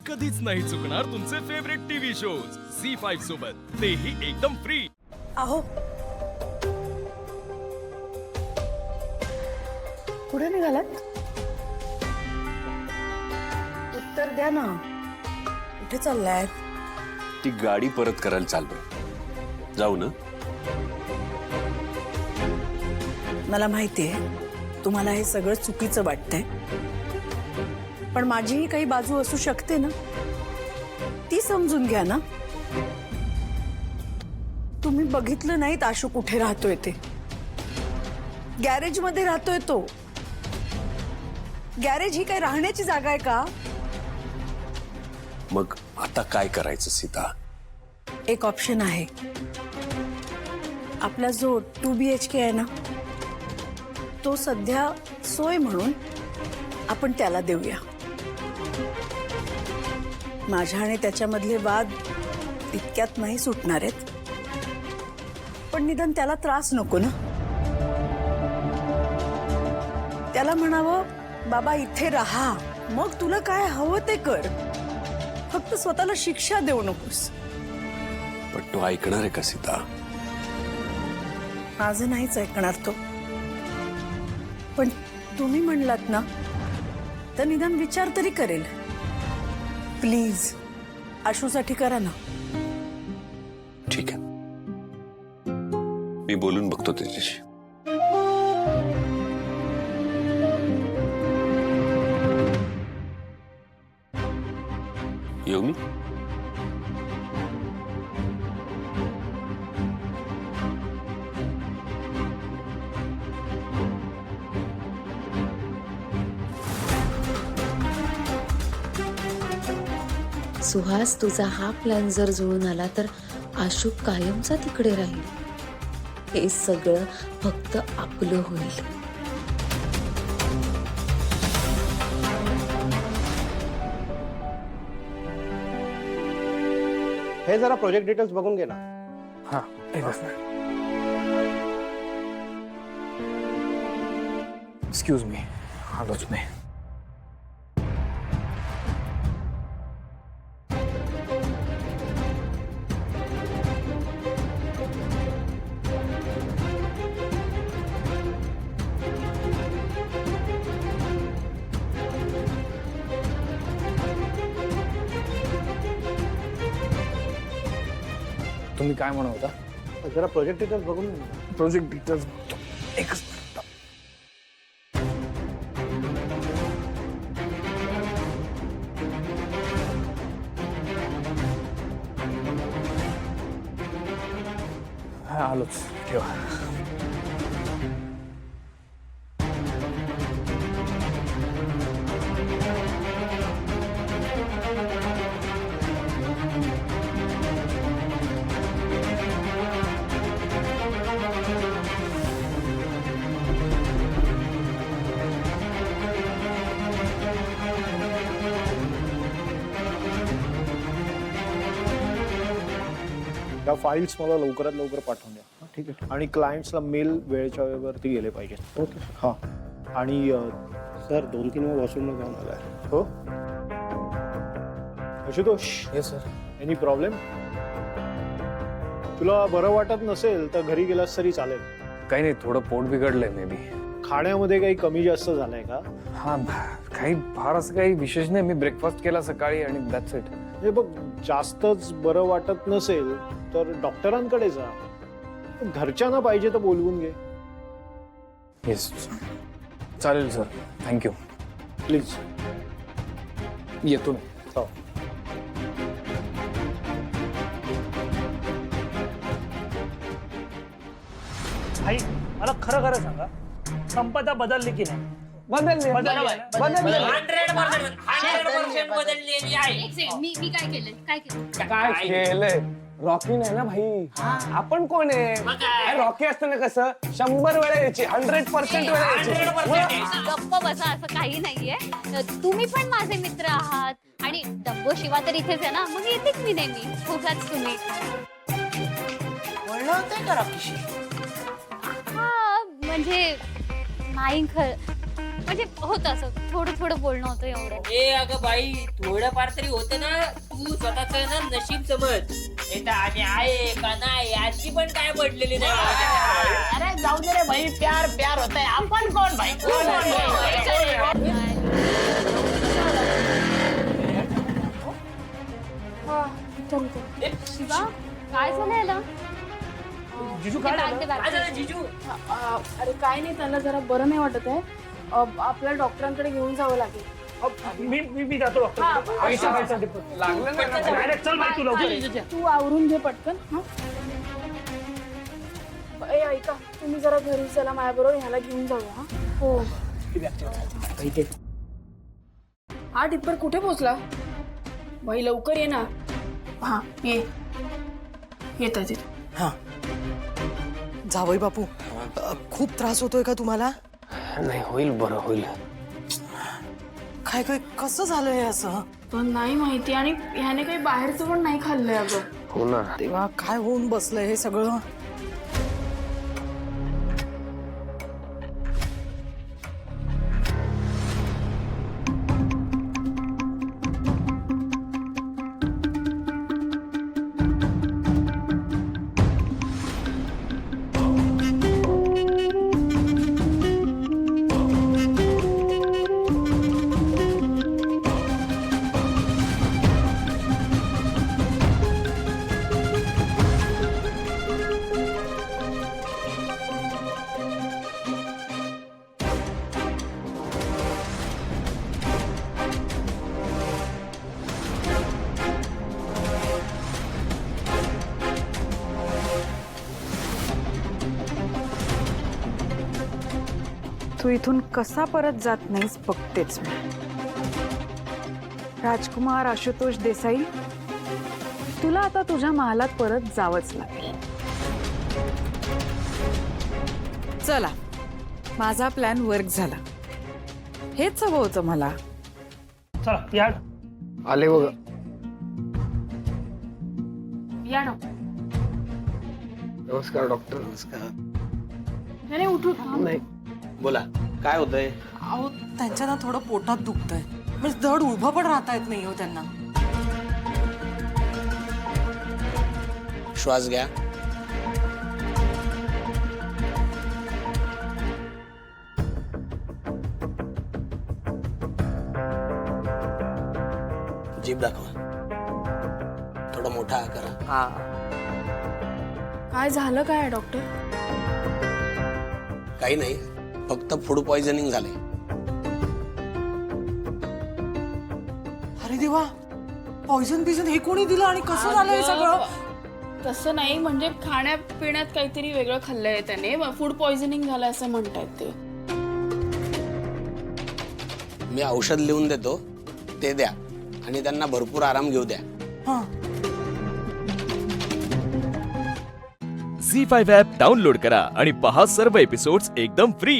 कधीच नाही चुकणार तुमचे फेवरेट टीव्ही शोज झी5 सोबत, तेही एकदम फ्री। अहो कुठे निघालात? उत्तर द्या ना, कुठे चाललाय? ती गाडी परत करायला चाललोय, जाऊ ना? मला माहितीये तुम्हाला हे सगळं चुकीचं वाटतंय, पण माझीही काही बाजू असू शकते ना, ती समजून घ्या ना। तुम्ही बघितलं नाहीत आशू कुठे राहतोय ते? गॅरेज मध्ये राहतोय तो। गॅरेज ही काही राहण्याची जागा आहे का? मग आता काय करायचं सीता? एक ऑप्शन आहे, आपला जो 2 BHK आहे ना, तो सध्या सोय म्हणून आपण त्याला देऊया। माझ्या आणि त्याच्यामधले वाद इतक्यात नाही सुटणार आहेत, पण निदान त्याला त्रास नको ना। त्याला म्हणावं, बाबा इथे राहा, मग तुला काय हवं ते कर, फक्त स्वतःला शिक्षा देऊ नकोस। पण तो ऐकणार आहे का सीता? माझं नाहीच ऐकणार तो, पण तुम्ही म्हणलात ना, तर निदान विचार तरी करेल। प्लीज आशूसाठी करा ना। ठीक आहे, मी बोलून बघतो त्याच्याशी। येऊ मी? सुहास, तुझा हा प्लॅन जर जुळून आला तर आशू कायमचा तिकडे राहील। हे सगळं फक्त आपलं होईल। हे जरा प्रोजेक्ट डिटेल्स बघून घे ना। हाँ, एकच मिनिट। एक्सक्यूज मी, आलोच मी। तुम्ही काय म्हणत होता? जरा प्रोजेक्ट डिटेल्स बघून घे ना। प्रोजेक्ट डिटेल्स बघतो, एकच मिनिट। हा, आलोच, ठेवा। त्या फाईल्स मला लवकरात लवकर पाठवून द्या। हा, ठीक आहे। आणि क्लायंट्सला मेल वेळेच्या वेळेवरती गेले पाहिजे। ओके, हां। आणि सर 2-3 वेळा वॉशरूमला जाऊन आलाय। हो Ashutosh, yes sir. Any problem? तुला बरं वाटत नसेल तर घरी गेलास तरी चालेल। काही नाही, थोडं पोट बिघडलंय मे बी। खाण्यामध्ये काही कमी जास्त झालंय का? हा, काही फार असं काही विशेष नाही। मी ब्रेकफास्ट केला सकाळी आणि दॅट्स इट। हे बघ, जास्तच बरं वाटत नसेल तर डॉक्टरांकडे जा, घरच्यांना पाहिजे तर बोलवून घे। येस चालेल सर, थँक्यू। प्लीज येतो मी। हो। आई, मला खरं खरं सांगा, संपदा बदलली की नाही? बदलली बदलली 100% बदललेली आहे। एक सेकंड, मी काय केलंय? काय केलंय? रॉकी नाही ना भाई, आपण कोण आहे? रॉकी असताना कसं 100 वेळा यायची, 100% वेळा यायची। गप्प बसा, असं काही नाहीये। तुम्ही पण माझे मित्र आहात आणि डब्बो शिवा तर इथेच आहे ना, मग येतेच मी नेहमी। उगाच तुम्ही बोलणं होतंय का रॉकीशी? हा, म्हणजे नाही म्हणजे होतं असं थोडं थोडं बोलणं होतं एवढं. ए अगं बाई थोडंफार तरी होतं ना, तू स्वतःच ना नशीब समज. येता आणि आहे का नाही याची पण काय पडलेली नाही. अरे जाऊ दे रे भाई, प्यार प्यार होत आहे. आपण कोण भाई? शिवा काय झालं याला? जिजू ते काय bag झालं? दे, bag काय दे. झालं जिजू? अरे काय नाही, त्याला जरा बरं नाही वाटत आहे. आपल्याला डॉक्टरांकडे घेऊन जावं लागेल. मी जातो डॉक्टर. पैसा पैसा दे. लागलं नाही ना? अरे चल भाई, तू लवकर. तू आवरून घे पटकन. हा ए ऐका, तुम्ही जरा घरी चला माझ्याबरोबर, ह्याला घेऊन जाऊया. हा हो. हा टिप्पर कुठे पोहोचला? भाई लवकर ये ना. हा ये, येत आहे. हा जावई बापू, खूप त्रास होतोय का तुम्हाला? नाही होईल, बरं होईल. काय काय कसं झालंय असं? पण नाही माहिती, आणि ह्याने काही बाहेरचं पण नाही खाल्लंय अगं. हो ना. तेव्हा काय होऊन बसलंय हे सगळं? तू इथून कसा परत जात नाहीस बघतेच मी. राजकुमार आशुतोष देसाई, तुला आता तुझ्या महालात परत जावंच लागेल. चला, माझा प्लॅन वर्क झाला. हेच हवं होतं मला. चला या. आले बघ. या ना. नमस्कार डॉक्टर. नमस्कार. नाही उठू. नाही बोला, काय होतंय? अहो त्यांच्या ना थोडं पोटात दुखतंय, म्हणजे धड उभं पण राहता येत नाही हो त्यांना. श्वास घ्या. जीभ दाखवा. थोडा मोठा करा. काय झालं काय डॉक्टर? काही नाही, फक्त फूड पॉइझनिंग झालंय. अरे देवा, पॉइझन बिझन हे कोणी दिलं आणि कसं झालं हे सगळं? तसं नाही, म्हणजे खाण्यापिण्यात काहीतरी वेगळं खाल्लंय त्याने, फूड पॉइझनिंग झालं असं म्हणतायत ते. मी औषध लिहून देतो, ते द्या आणि त्यांना भरपूर आराम घेऊ द्या. हा झी5 ॲप डाउनलोड करा आणि पहा सर्व एपिसोड्स एकदम फ्री.